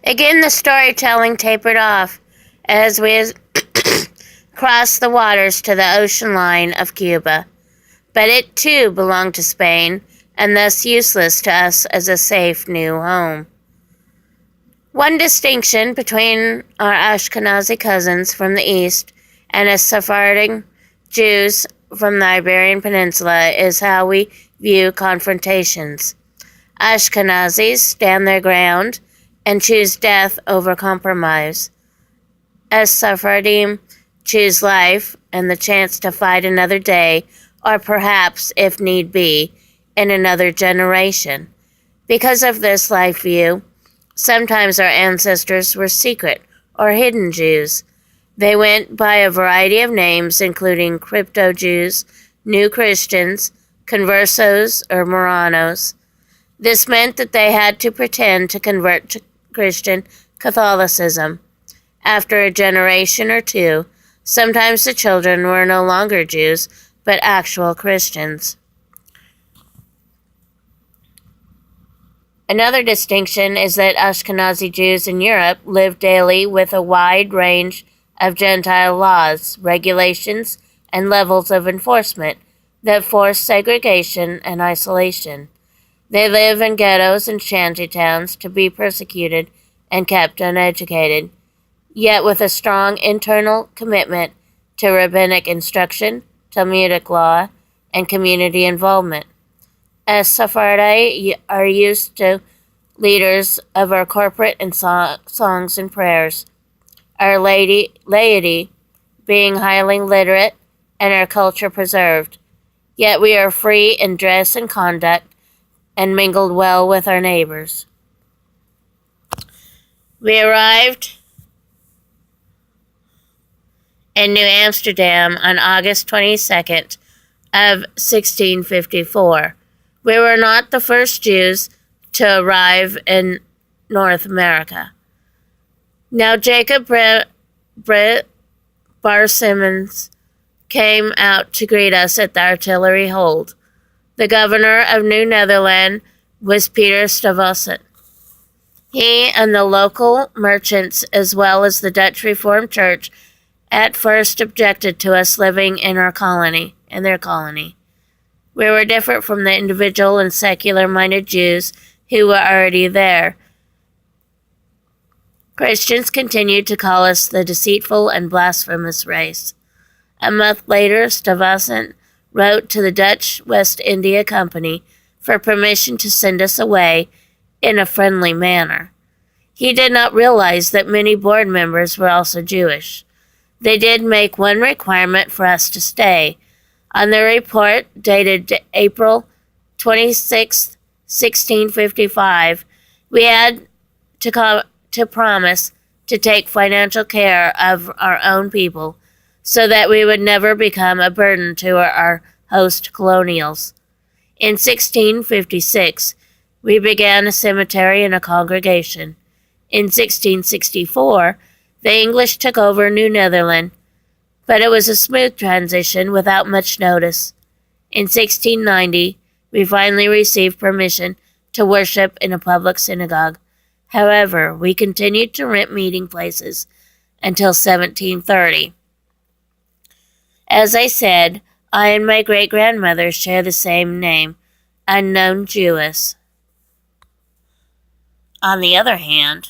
Again, the storytelling tapered off as we crossed the waters to the ocean line of Cuba. But it too belonged to Spain, and thus useless to us as a safe new home. One distinction between our Ashkenazi cousins from the east and us Sephardic Jews from the Iberian Peninsula is how we view confrontations. Ashkenazis stand their ground and choose death over compromise. As Sephardim choose life and the chance to fight another day, or perhaps, if need be, in another generation. Because of this life view, sometimes our ancestors were secret or hidden Jews. They went by a variety of names, including crypto-Jews, new Christians, conversos, or Moranos. This meant that they had to pretend to convert to Christian Catholicism. After a generation or two, sometimes the children were no longer Jews, but actual Christians. Another distinction is that Ashkenazi Jews in Europe live daily with a wide range of Gentile laws, regulations, and levels of enforcement that force segregation and isolation. They live in ghettos and shantytowns to be persecuted and kept uneducated, yet with a strong internal commitment to rabbinic instruction, Talmudic law, and community involvement. As Sephardi are used to leaders of our corporate and songs and prayers, our laity being highly literate and our culture preserved, yet we are free in dress and conduct and mingled well with our neighbors. We arrived in New Amsterdam on August 22nd of 1654. We were not the first Jews to arrive in North America. Now Jacob Bar Simmons came out to greet us at the artillery hold. The governor of New Netherland was Peter Stuyvesant. He and the local merchants, as well as the Dutch Reformed Church, at first objected to us living in their colony. We were different from the individual and secular-minded Jews who were already there. Christians continued to call us the deceitful and blasphemous race. A month later, Stuyvesant wrote to the Dutch West India Company for permission to send us away in a friendly manner. He did not realize that many board members were also Jewish. They did make one requirement for us to stay. On the report dated April 26, 1655, we had to promise to take financial care of our own people so that we would never become a burden to our host colonials. In 1656, we began a cemetery and a congregation. In 1664, the English took over New Netherland, but it was a smooth transition without much notice. In 1690, we finally received permission to worship in a public synagogue. However, we continued to rent meeting places until 1730. As I said, I and my great-grandmother share the same name, unknown Jewess. On the other hand,